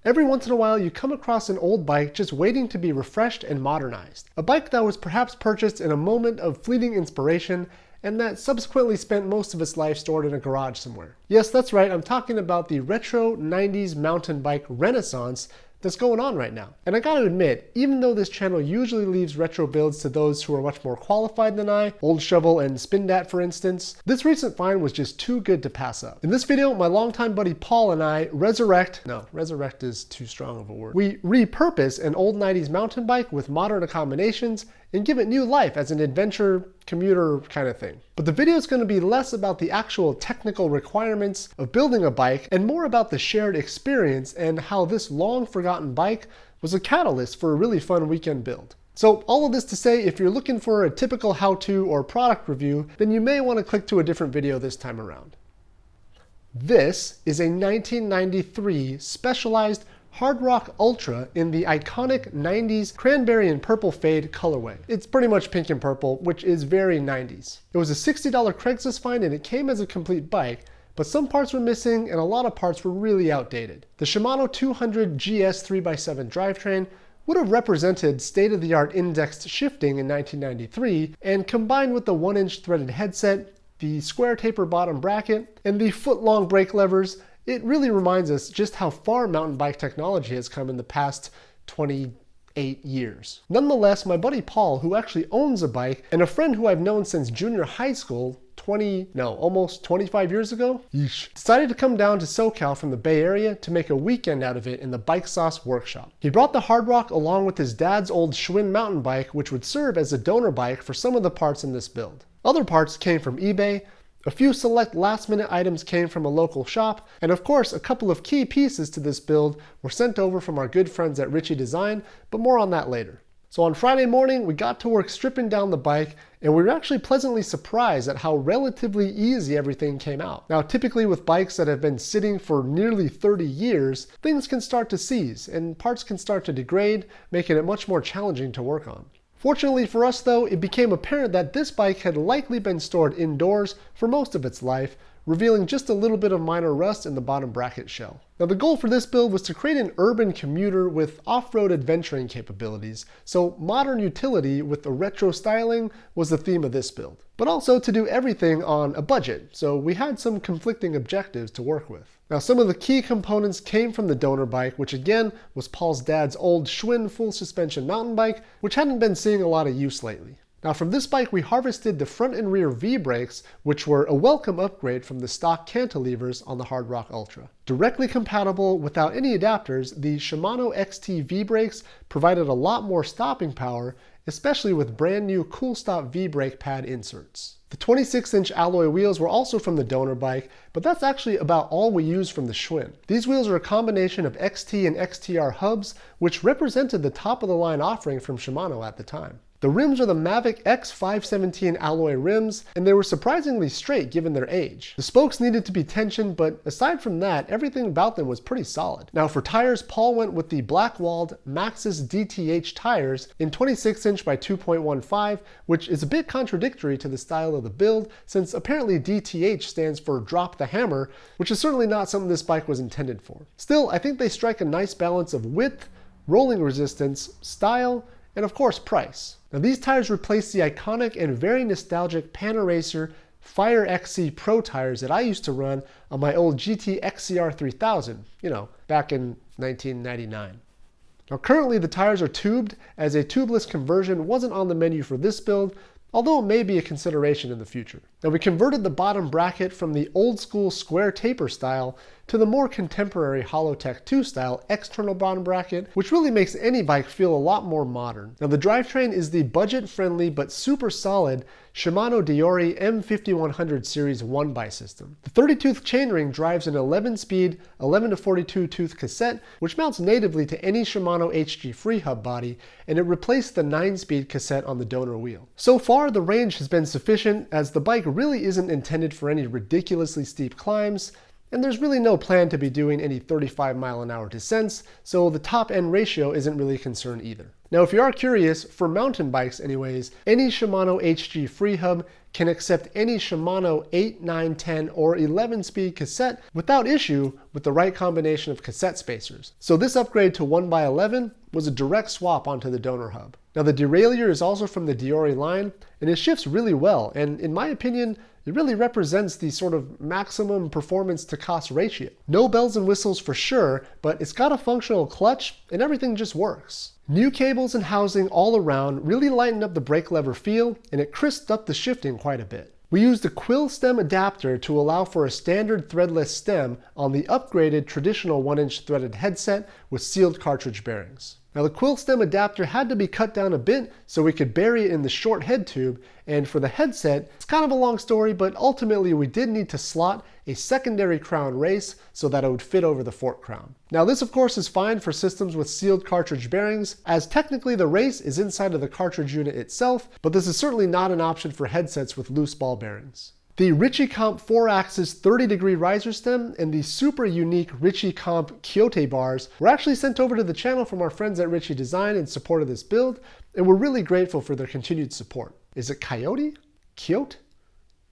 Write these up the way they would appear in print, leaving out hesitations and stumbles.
Every once in a while you come across an old bike just waiting to be refreshed and modernized. A bike that was perhaps purchased in a moment of fleeting inspiration and that subsequently spent most of its life stored in a garage somewhere. Yes, that's right, I'm talking about the retro 90s mountain bike renaissance that's going on right now. And I gotta admit, even though this channel usually leaves retro builds to those who are much more qualified than I, Old Shovel and Spindat for instance, this recent find was just too good to pass up. In this video, my longtime buddy Paul and I resurrect is too strong of a word. We repurpose an old 90s mountain bike with modern accommodations and give it new life as an adventure commuter kind of thing. But the video is going to be less about the actual technical requirements of building a bike and more about the shared experience and how this long forgotten bike was a catalyst for a really fun weekend build. So all of this to say, if you're looking for a typical how-to or product review, then you may want to click to a different video this time around. This is a 1993 Specialized Hardrock Ultra in the iconic 90s cranberry and purple fade colorway. It's pretty much pink and purple, which is very 90s. It was a $60 Craigslist find and it came as a complete bike, but some parts were missing and a lot of parts were really outdated. The Shimano 200 GS 3x7 drivetrain would have represented state-of-the-art indexed shifting in 1993, and combined with the 1-inch threaded headset, the square taper bottom bracket, and the foot-long brake levers, it really reminds us just how far mountain bike technology has come in the past 28 years. Nonetheless, my buddy Paul, who actually owns a bike, and a friend who I've known since junior high school, almost 25 years ago, decided to come down to SoCal from the Bay Area to make a weekend out of it in the Bike Sauce workshop. He brought the Hardrock along with his dad's old Schwinn mountain bike, which would serve as a donor bike for some of the parts in this build. Other parts came from eBay, a few select last-minute items came from a local shop, and of course a couple of key pieces to this build were sent over from our good friends at Ritchey Design, but more on that later. So on Friday morning, we got to work stripping down the bike, and we were actually pleasantly surprised at how relatively easy everything came out. Now, typically with bikes that have been sitting for nearly 30 years, things can start to seize, and parts can start to degrade, making it much more challenging to work on. Fortunately for us though, it became apparent that this bike had likely been stored indoors for most of its life, revealing just a little bit of minor rust in the bottom bracket shell. Now the goal for this build was to create an urban commuter with off-road adventuring capabilities, so modern utility with the retro styling was the theme of this build. But also to do everything on a budget, so we had some conflicting objectives to work with. Now some of the key components came from the donor bike, which again was Paul's dad's old Schwinn full suspension mountain bike, which hadn't been seeing a lot of use lately. Now from this bike we harvested the front and rear V-brakes, which were a welcome upgrade from the stock cantilevers on the Hardrock Ultra. Directly compatible without any adapters, the Shimano XT V-brakes provided a lot more stopping power, especially with brand new Cool Stop V-brake pad inserts. The 26-inch alloy wheels were also from the donor bike, but that's actually about all we used from the Schwinn. These wheels are a combination of XT and XTR hubs, which represented the top-of-the-line offering from Shimano at the time. The rims are the Mavic X517 alloy rims, and they were surprisingly straight given their age. The spokes needed to be tensioned, but aside from that, everything about them was pretty solid. Now for tires, Paul went with the black-walled Maxxis DTH tires in 26-inch by 2.15, which is a bit contradictory to the style of the build, since apparently DTH stands for drop the hammer, which is certainly not something this bike was intended for. Still, I think they strike a nice balance of width, rolling resistance, style, and of course price. Now these tires replace the iconic and very nostalgic Panaracer Fire XC Pro tires that I used to run on my old GT XCR 3000, back in 1999. Now currently the tires are tubed, as a tubeless conversion wasn't on the menu for this build, although it may be a consideration in the future. Now we converted the bottom bracket from the old school square taper style to the more contemporary Hollowtech 2 style external bottom bracket, which really makes any bike feel a lot more modern. Now the drivetrain is the budget-friendly but super solid Shimano Deore M5100 Series 1x system. The 30-tooth chainring drives an 11-speed, 11 to 42 tooth cassette, which mounts natively to any Shimano HG free hub body, and it replaced the 9-speed cassette on the donor wheel. So far, the range has been sufficient, as the bike really isn't intended for any ridiculously steep climbs, and there's really no plan to be doing any 35-mile-an-hour descents, so the top-end ratio isn't really a concern either. Now, if you are curious, for mountain bikes anyways, any Shimano HG Free Hub can accept any Shimano 8, 9, 10, or 11 speed cassette without issue with the right combination of cassette spacers. So this upgrade to 1x11 was a direct swap onto the donor hub. Now the Derailleur is also from the Deore line, and it shifts really well, and in my opinion, it really represents the sort of maximum performance to cost ratio. No bells and whistles for sure, but it's got a functional clutch and everything just works. New cables and housing all around really lightened up the brake lever feel, and it crisped up the shifting quite a bit. We used a quill stem adapter to allow for a standard threadless stem on the upgraded traditional 1-inch threaded headset with sealed cartridge bearings. Now the quill stem adapter had to be cut down a bit so we could bury it in the short head tube, and for the headset, it's kind of a long story, but ultimately we did need to slot a secondary crown race so that it would fit over the fork crown. Now this of course is fine for systems with sealed cartridge bearings, as technically the race is inside of the cartridge unit itself, but this is certainly not an option for headsets with loose ball bearings. The Ritchey Comp 4-axis 30-degree riser stem and the super unique Ritchey Comp Kyote bars were actually sent over to the channel from our friends at Ritchey Design in support of this build, and we're really grateful for their continued support. Is it Coyote? Kyote?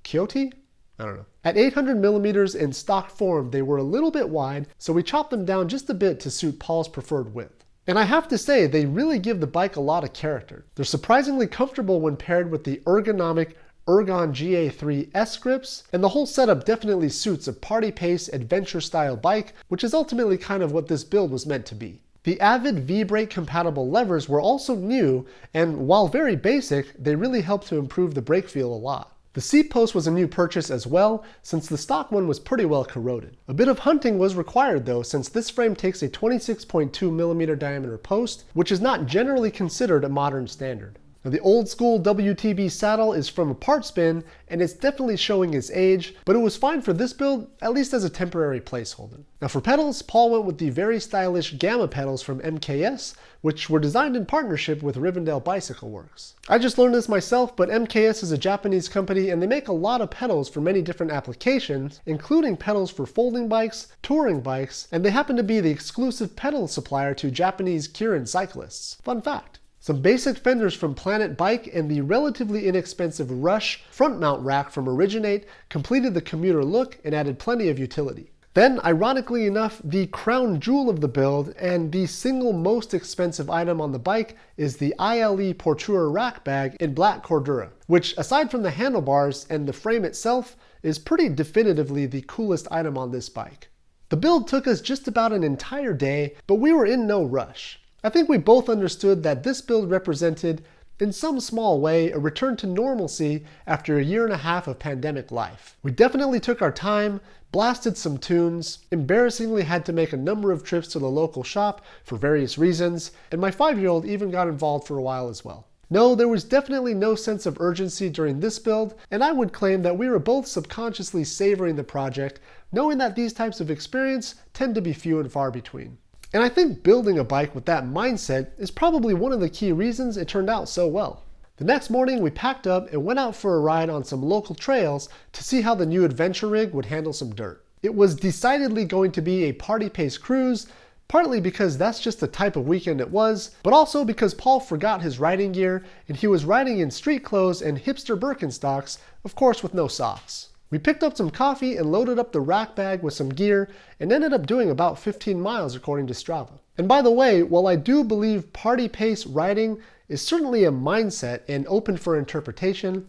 Kyote? I don't know. At 800 millimeters in stock form, they were a little bit wide, so we chopped them down just a bit to suit Paul's preferred width. And I have to say, they really give the bike a lot of character. They're surprisingly comfortable when paired with the ergonomic Ergon GA3 S grips, and the whole setup definitely suits a party pace adventure style bike, which is ultimately kind of what this build was meant to be. The Avid V-brake compatible levers were also new, and while very basic, they really helped to improve the brake feel a lot. The seat post was a new purchase as well, since the stock one was pretty well corroded. A bit of hunting was required though, since this frame takes a 26.2mm diameter post, which is not generally considered a modern standard. Now the old school WTB saddle is from a parts bin, and it's definitely showing its age, but it was fine for this build, at least as a temporary placeholder. Now for pedals, Paul went with the very stylish Gamma pedals from MKS, which were designed in partnership with Rivendell Bicycle Works. I just learned this myself, but MKS is a Japanese company and they make a lot of pedals for many different applications, including pedals for folding bikes, touring bikes, and they happen to be the exclusive pedal supplier to Japanese Kirin cyclists. Fun fact. Some basic fenders from Planet Bike and the relatively inexpensive Rush front mount rack from Originate completed the commuter look and added plenty of utility. Then, ironically enough, the crown jewel of the build and the single most expensive item on the bike is the ILE Portura rack bag in black Cordura, which aside from the handlebars and the frame itself, is pretty definitively the coolest item on this bike. The build took us just about an entire day, but we were in no rush. I think we both understood that this build represented, in some small way, a return to normalcy after a year and a half of pandemic life. We definitely took our time, blasted some tunes, embarrassingly had to make a number of trips to the local shop for various reasons, and my 5-year-old even got involved for a while as well. No, there was definitely no sense of urgency during this build, and I would claim that we were both subconsciously savoring the project, knowing that these types of experience tend to be few and far between. And I think building a bike with that mindset is probably one of the key reasons it turned out so well. The next morning we packed up and went out for a ride on some local trails to see how the new adventure rig would handle some dirt. It was decidedly going to be a party pace cruise, partly because that's just the type of weekend it was, but also because Paul forgot his riding gear and he was riding in street clothes and hipster Birkenstocks, of course with no socks. We picked up some coffee and loaded up the rack bag with some gear and ended up doing about 15 miles according to Strava. And by the way, while I do believe party pace riding is certainly a mindset and open for interpretation,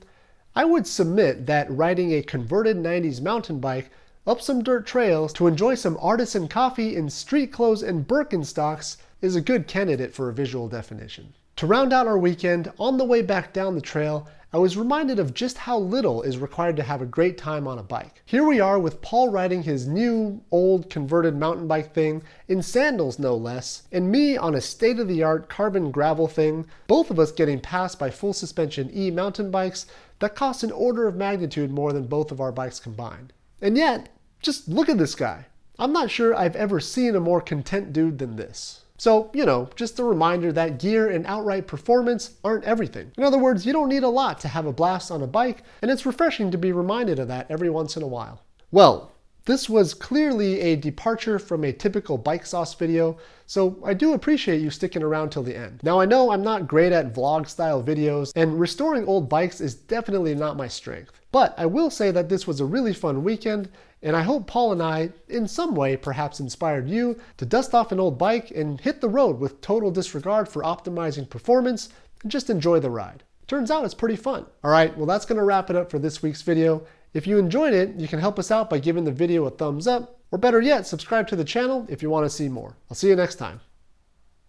I would submit that riding a converted 90s mountain bike up some dirt trails to enjoy some artisan coffee in street clothes and Birkenstocks is a good candidate for a visual definition. To round out our weekend, on the way back down the trail, I was reminded of just how little is required to have a great time on a bike. Here we are with Paul riding his new, old, converted mountain bike thing, in sandals no less, and me on a state-of-the-art carbon gravel thing, both of us getting passed by full suspension E mountain bikes that cost an order of magnitude more than both of our bikes combined. And yet, just look at this guy. I'm not sure I've ever seen a more content dude than this. So, just a reminder that gear and outright performance aren't everything. In other words, you don't need a lot to have a blast on a bike, and it's refreshing to be reminded of that every once in a while. Well, This was clearly a departure from a typical bike sauce video, so I do appreciate you sticking around till the end. Now I know I'm not great at vlog style videos, and restoring old bikes is definitely not my strength. But I will say that this was a really fun weekend, and I hope Paul and I, in some way, perhaps inspired you to dust off an old bike and hit the road with total disregard for optimizing performance and just enjoy the ride. Turns out it's pretty fun. Alright, well that's going to wrap it up for this week's video. If you enjoyed it, you can help us out by giving the video a thumbs up, or better yet, subscribe to the channel if you want to see more. I'll see you next time.